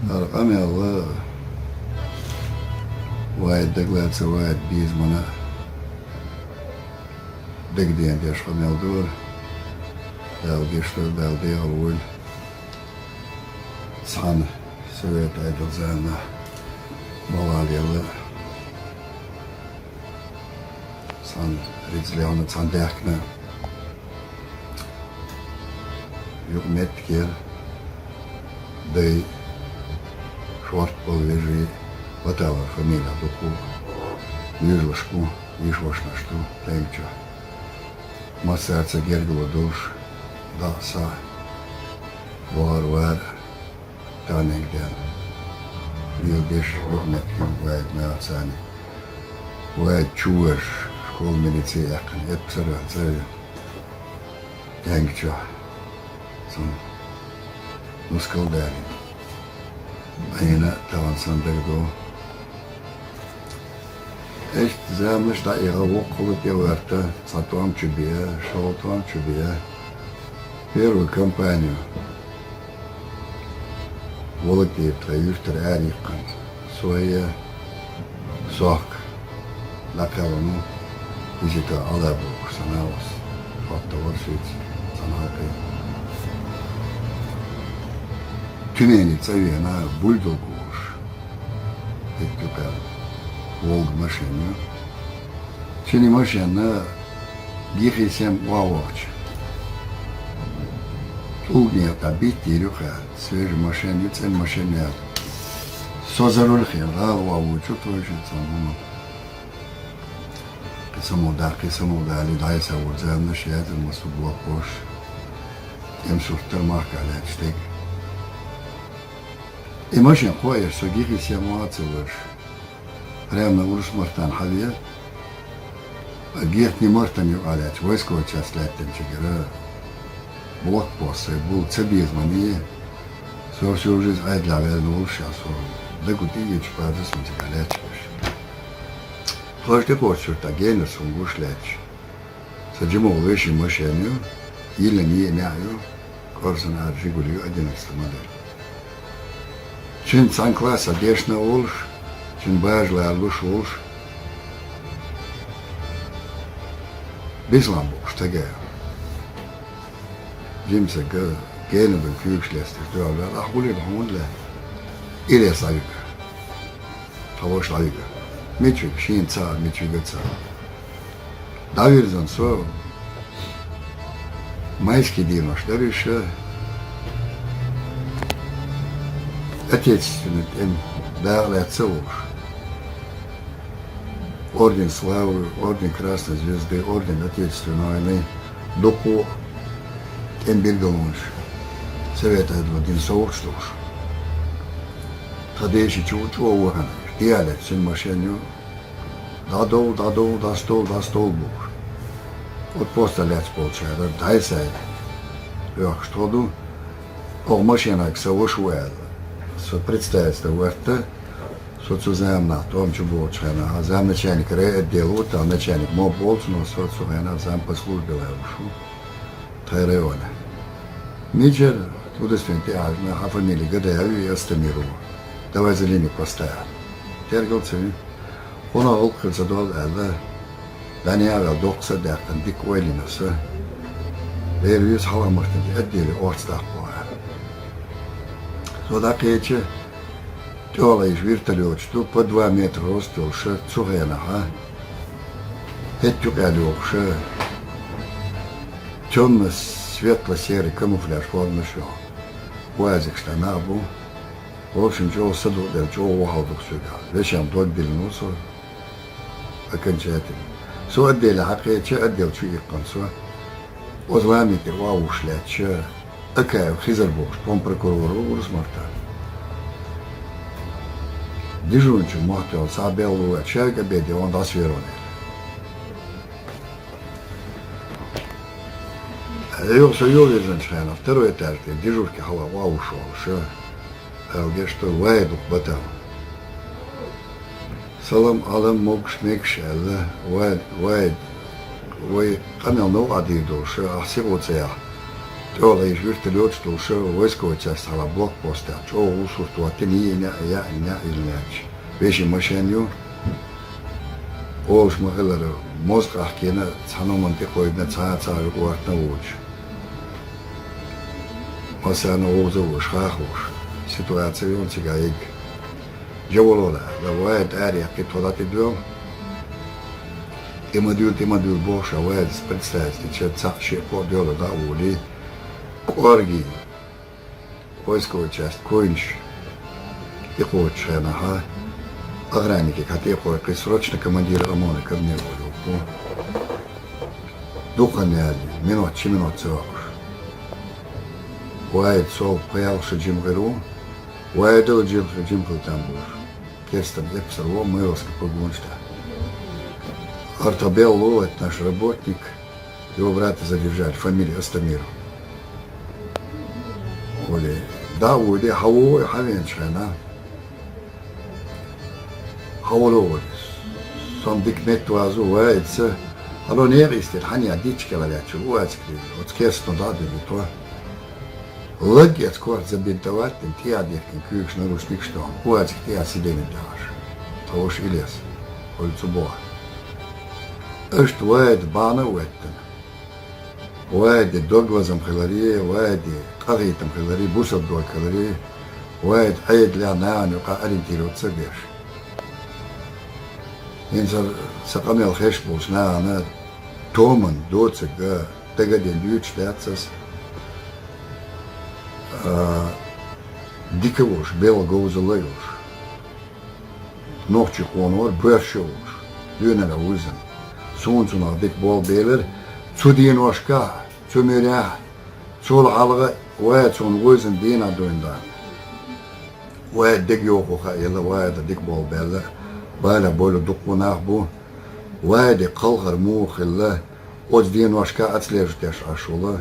أرقام الله واحد دقلات واحد بيز منا دقدين ديش خميل دور داو ديشتر داو دي أول صحن سويت عدل زانا موالي الله صحن ريزليون صحن داكنا يقمت كير دي شورت بالويجي وتاور فاميلا دوكو вижушку, вишвошна шту, тенча. Ма серце гергало душ, да са, var, tanengden. Vildish, luknekin, väed meatsani. Väed tjuers, skolmedici äkkan, epsara, tsöy. Tengcha, som nuskaldärin. Aina tavan sandagdo. Echt zemliš da je okolo pjevrta, satuam čubije, šaltuam čubije. Первую кампанию волоки троюштер әріқан соя соқ лақалыну визита алабу санаус фаттавар сөйт санақы. Тюмени цавена бульдогуш еттюкал волг машину. Чини машина гихисем вавовч. Угнев табити рюха, свежий машин, юцен машин, созарульхи, лаву, чуточи, самому. Кисамуда, лидайса, урзамна, шиязен, масу блокош. Тем суртер марка, лячтек. И машин хоешь, согихи сямуацевыш. Прямо урус мартан хавьер. Гех не мартан югалять, войсковый час леттен чигера. Блокпосты, был цебизмани, всю жизнь айдлавел сейчас, да гудиги чпады сумтика лечкаш. Плажды почву тагена сунгуш леч. Саджимо выши машиню, или не мяю, корсана Жигулью 11 модель. Чин цан класса дешна улш, чин бажла алуш улш. Bislambuш тагая. Jimse gene de kuksläster dövlar. Ahuli de honle. İle sayık. Tavoş ayık. Miçük şin ça, miçük ça. Davirzan so. Майский день еще отечественный тем дали отцелуш. Орден Славы, Орден Красной Звезды, Орден Отечественной войны, доку en bilgolmuş. Sevet edildiğin soğuk soğuk. Tadeşi çoğu uğran. Diyalet sin maşenyo. Da stol bu. От поста лет получается. Дай сай. Yok что ду. О машина к совушуэл. Со представится уэрта. Соцуземна, том чего чена. А замначальник отделут, а начальник моб болцно, соцуземна, зам по службе левшу. Тайреона. Ничер, удостойте, а на фамилии гадаю и остамиру. Давай зелени поставя. Тергался. Он алкал задол элла. Даниэла докса дактан дик уэлинаса. Бервис халамахтан аддили орстах боя. Сода кече. Тёла из вертолётчту по 2 метра роста уша цугенаха. Хеттюк алёкша. Темно-светло-серый камуфляж формы шел. Уазик штанабу. В общем, чего саду, чего угалдук сюда. Вечером тот бельнулся окончательно. Со отделя хакече, отдел чуик концу. Озламите уаушляче. Акая хизербош, пом прокурору урсмарта. Дежурчу махтел сабелу, человек обеде, он до свероне. Yok союзен члена, второй этаж, дежурки халава ушел, все. Где что, вайдук батал. Салам алам могш мекш, вайд, канал ну адиду, что ахсивоция. Tuolla ei yhtä luotstu show voiskoitsasta ala blogposta. Tuo usustu että niin ja ilmeisesti. Vesi mashenju. Oos mahella moskahkina sanoman tekoidna tsaa ruotna uuj. Masana uuzu schahus. Situaatio on sikä eik. Jawolola, la waad ääriäkki todati duo. Imadyl boša waad predstaviti će tsaši po djolo da uli. Korgi. Vojskovočast koinš. Ihočena Агранники, которые срочно командира ОМОНа ко мне волю. Духа не один, минут целых. Уайд сол паял шаджим гэру, уайдал джил шаджим халтамбур. Керстен эпсерво мыловский погоншта. Артабел Ло, это наш работник, его брата задержали, фамилия Астамиров. Оли, да, уйди, хавой, хавенчана. Havalovores. Som diknet vazu vaidse. Alo neristir hanja dičkela ljaču uvatskri. Od skjesno dadili to. Lagjet kvart zabintavatin tijadjekin kyyks narusnik štom. Uvatskri tija sidemintaž. To oš iljes. Olcu boa. Öst vaid bana uetten. Vaid dogvazam khalarije, vaid qaritam khalarije, busabdol khalarije. Vaid aid lja naanu qa arintirot sageš. Insa sakamel heshbos na toman dotsig tegadin lyts lätsas dikavos bel goza lejos nochtje konor börsjos dönera uzan sonsuna dik bol beler tsudin oshka tsumira sol alga wa son uzan dina dönda wa dik yoko kha yalla wa dik bol beler بالا بولو دقوناه بو وادي قلغر موخ الله وجدين واشكا اتسليج تاش اشولا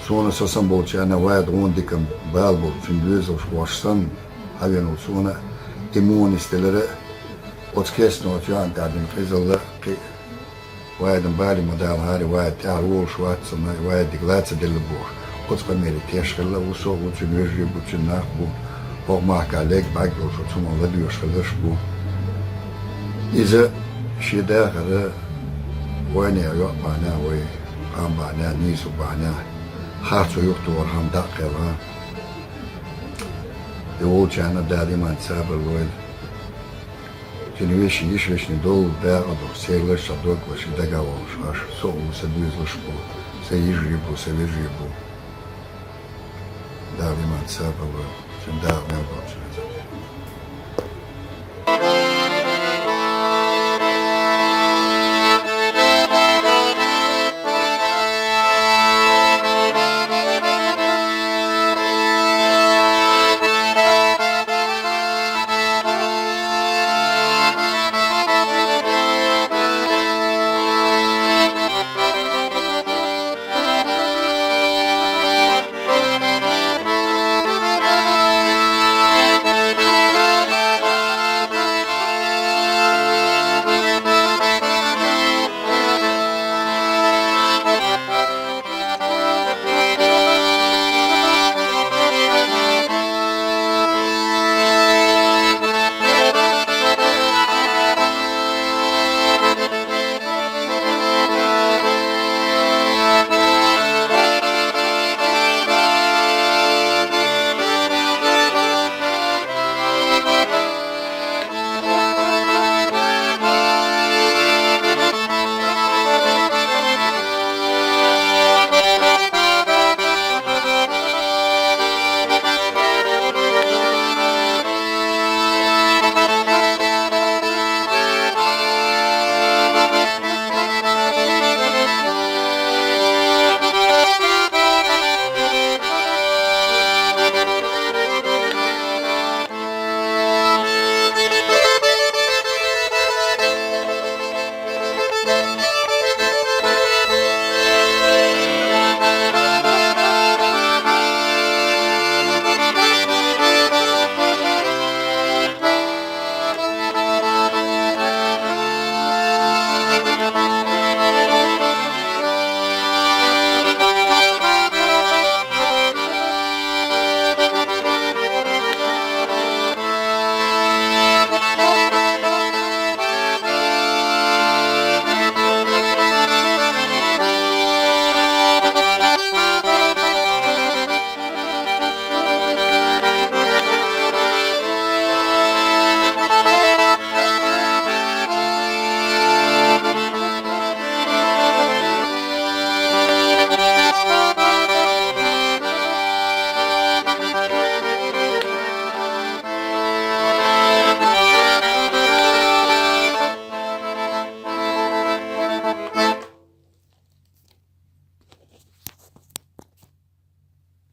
سونا سوسن بولچ انا واد غون ديكم بالبو فيندوز واشسن هاوين سونا ايمون استلره وتكيس نو جان دادن فيزل واد بالي مودال هاري واد تاول شوات سما واد ديغلاتس ديلبو وتسبا ميري تاش الله وسو وتشنيجي بوتشناخ بو وما كالك باغلو شو تسمو وديوش خلش بو إذا شدا هذا وين يروح معنا وين قام معنا نيسو معنا خاصو يختار هم دقيقة يقول جانا دادي ما نساب الوين جنويش يشوش ندول باغدو سيغلش صدوق وش دقاوش عش سوء سدوز لشبو سيجيبو سيجيبو دادي ما نساب الوين جن داغ نبوش